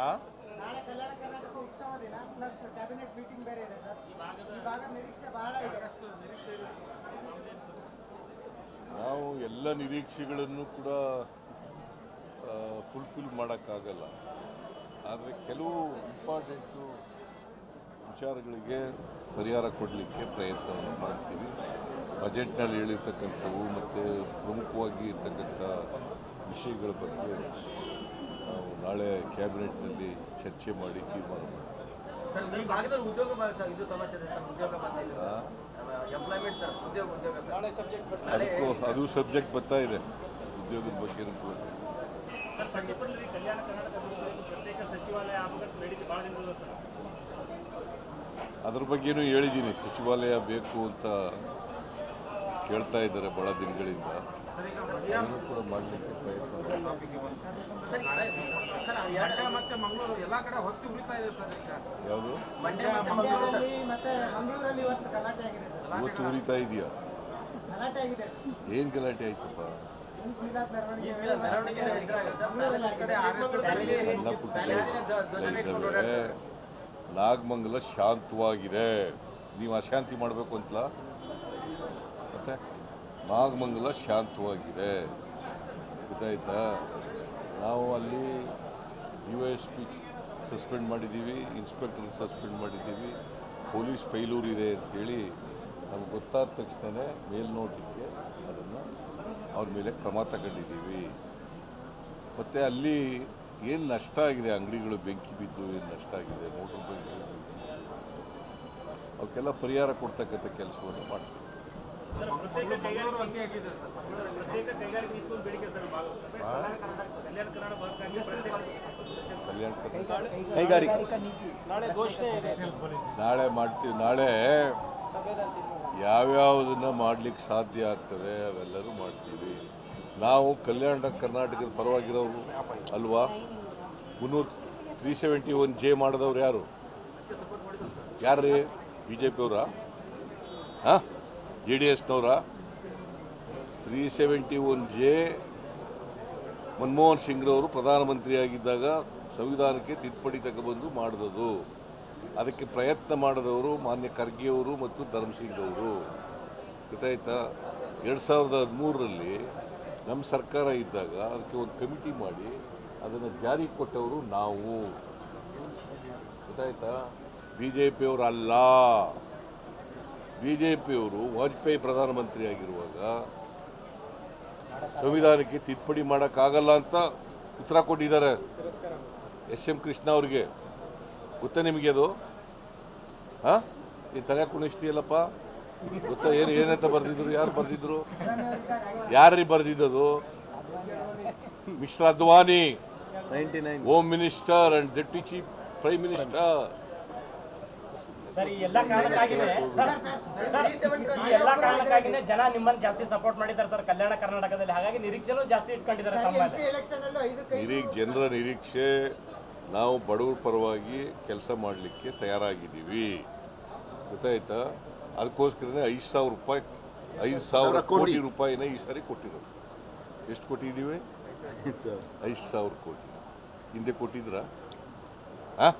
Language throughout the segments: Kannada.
ನಾಳೆ ಕಲ್ಯಾಣ ಕರ್ನಾಟಕ ಉತ್ಸವ ದಿನ ಪ್ಲಸ್ ಕ್ಯಾಬಿನೆಟ್ ಮೀಟಿಂಗ್ ಬೇರೆ ಇದೆ ಸರ್. ಈ ಭಾಗ ನಿರೀಕ್ಷೆ ಬಹಳ ಇದೆ. ನಾವು ಎಲ್ಲ ನಿರೀಕ್ಷೆಗಳನ್ನು ಕೂಡ ಫುಲ್ಫಿಲ್ ಮಾಡೋಕ್ಕಾಗಲ್ಲ. ಆದರೆ ಕೆಲವು ಇಂಪಾರ್ಟೆಂಟು ವಿಚಾರಗಳಿಗೆ ಪರಿಹಾರ ಕೊಡಲಿಕ್ಕೆ ಪ್ರಯತ್ನವನ್ನು ಮಾಡ್ತೀವಿ. ಬಜೆಟ್ನಲ್ಲಿ ಹೇಳಿರ್ತಕ್ಕಂಥವು ಮತ್ತು ಪ್ರಮುಖವಾಗಿ ಇರ್ತಕ್ಕಂಥ ವಿಷಯಗಳ ಬಗ್ಗೆ ನಾವು ನಾಳೆ ಕ್ಯಾಬಿನೆಟ್ನಲ್ಲಿ ಚರ್ಚೆ ಮಾಡಿ ತೀರ್ಮಾನ ಮಾಡ್ತೀವಿ. ಅದು ಸಬ್ಜೆಕ್ಟ್ ಬರ್ತಾ ಇದೆ ಉದ್ಯೋಗದ ಬಗ್ಗೆ. ಅದ್ರ ಬಗ್ಗೆನೂ ಹೇಳಿದ್ದೀನಿ. ಸಚಿವಾಲಯ ಬೇಕು ಅಂತ ಕೇಳ್ತಾ ಇದ್ದಾರೆ ಭಾಳ ದಿನಗಳಿಂದ. ಅದನ್ನು ಕೂಡ ಮಾಡಲಿಕ್ಕೆ ಪ್ರಯತ್ನ. ಯಾವುದು ಇವತ್ತು ಉರಿತಾ ಇದೆಯಾ? ಏನು ಗಲಾಟೆ ಆಯ್ತಪ್ಪ? ಸಣ್ಣ ಪುಟ್ಟ ಇದ್ದಾವೆ. ನಾಗಮಂಗಲ ಶಾಂತವಾಗಿದೆ. ನೀವು ಅಶಾಂತಿ ಮಾಡಬೇಕು ಅಂತಲ್ಲ. ಮತ್ತೆ ನಾಗಮಂಗಲ ಶಾಂತವಾಗಿದೆ, ಗೊತ್ತಾಯ್ತಾ? ನಾವು ಅಲ್ಲಿ USP ಸಸ್ಪೆಂಡ್ ಮಾಡಿದ್ದೀವಿ, ಇನ್ಸ್ಪೆಕ್ಟರ್ ಸಸ್ಪೆಂಡ್ ಮಾಡಿದ್ದೀವಿ, ಪೊಲೀಸ್ ಫೈಲೂರ್ ಇದೆ ಅಂತೇಳಿ ನಮ್ಗೆ ಗೊತ್ತಾದ ತಕ್ಷಣ ಮೇಲ್ನೋಟಕ್ಕೆ ಅದನ್ನು ಅವ್ರ ಮೇಲೆ ಕ್ರಮ ತಗೊಂಡಿದ್ದೀವಿ. ಮತ್ತು ಅಲ್ಲಿ ಏನು ನಷ್ಟ ಆಗಿದೆ, ಅಂಗಡಿಗಳು ಬೆಂಕಿ ಬಿದ್ದು ಏನು ನಷ್ಟ ಆಗಿದೆ, ಮೋಟರ್ ಬೈಕ್ ಅವಕ್ಕೆಲ್ಲ ಪರಿಹಾರ ಕೊಡ್ತಕ್ಕಂಥ ಕೆಲಸವನ್ನು ಮಾಡ್ತೀವಿ. ನಾಳೆ ಮಾಡ್ತೀವಿ. ನಾಳೆ ಯಾವ್ಯಾವುದನ್ನು ಮಾಡಲಿಕ್ಕೆ ಸಾಧ್ಯ ಆಗ್ತದೆ ಅವೆಲ್ಲರೂ ಮಾಡ್ತೀವಿ. ನಾವು ಕಲ್ಯಾಣ ಕರ್ನಾಟಕದ ಪರವಾಗಿರೋರು ಅಲ್ವಾ? 371J ಮಾಡಿದವ್ರು ಯಾರು? ಯಾರ್ರೀ? BJP ಅವರ? ಹಾಂ, JDSನವರ? 371J ಮನಮೋಹನ್ ಸಿಂಗ್ರವರು ಪ್ರಧಾನಮಂತ್ರಿಯಾಗಿದ್ದಾಗ ಸಂವಿಧಾನಕ್ಕೆ ತಿದ್ದುಪಡಿ ತಗೊಬಂದು ಮಾಡಿದದು. ಅದಕ್ಕೆ ಪ್ರಯತ್ನ ಮಾಡಿದವರು ಮಾನ್ಯ ಖರ್ಗೆಯವರು ಮತ್ತು ಧರ್ಮಸಿಂಗ್ ಅವರು, ಗೊತ್ತಾಯ್ತಾ? 2013ರಲ್ಲಿ ನಮ್ಮ ಸರ್ಕಾರ ಇದ್ದಾಗ ಅದಕ್ಕೆ ಒಂದು ಕಮಿಟಿ ಮಾಡಿ ಅದನ್ನು ಜಾರಿ ಕೊಟ್ಟವರು ನಾವು, ಗೊತ್ತಾಯ್ತಾ? BJPಯವರು ಅಲ್ಲ. BJPಯವರು ವಾಜಪೇಯಿ ಪ್ರಧಾನಮಂತ್ರಿ ಆಗಿರುವಾಗ ಸಂವಿಧಾನಕ್ಕೆ ತಿದ್ದುಪಡಿ ಮಾಡೋಕ್ಕಾಗಲ್ಲ ಅಂತ ಉತ್ತರ ಕೊಟ್ಟಿದ್ದಾರೆ SM ಕೃಷ್ಣ ಅವ್ರಿಗೆ. ಗೊತ್ತಾ ನಿಮಗೆ ಅದು? ಹಾಂ, ನೀನು ತಲೆ ಕುಣಿಸ್ತೀಯಲ್ಲಪ್ಪ, ಗೊತ್ತಾ? ಏನಂತ ಬರೆದಿದ್ರು? ಯಾರು ಬರೆದಿದ್ರು? ಯಾರು ಬರೆದಿದ್ದದು? Mister Advani, home minister and deputy chief prime minister. Sir, ಈ ಎಲ್ಲ ಕಾರಣಕ್ಕಾಗಿನೇ ಜನ ನಿಮ್ಮನ್ನು ಜಾಸ್ತಿ ಸಪೋರ್ಟ್ ಮಾಡಿದ್ದಾರೆ ಸರ್ ಕಲ್ಯಾಣ ಕರ್ನಾಟಕದಲ್ಲಿ. ಹಾಗಾಗಿ ನಿರೀಕ್ಷೆನೂ ಜಾಸ್ತಿ ಇಟ್ಕೊಂಡಿದ್ದಾರೆ. ಜನರ ನಿರೀಕ್ಷೆ, ನಾವು ಬಡವರ ಪರವಾಗಿ ಕೆಲಸ ಮಾಡಲಿಕ್ಕೆ ತಯಾರಾಗಿದ್ದೀವಿ, ಗೊತ್ತಾಯ್ತಾ? ಅದಕ್ಕೋಸ್ಕರನೇ 5,000 ಕೋಟಿ ರೂಪಾಯಿನ ಈ ಸಾರಿ ಕೊಟ್ಟಿರೋದು. ಎಷ್ಟು ಕೊಟ್ಟಿದ್ದೀವಿ? 5,000 ಕೋಟಿ. ಹಿಂದೆ ಕೊಟ್ಟಿದ್ರಾ? ಹಾಂ,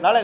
ನಾಳೆ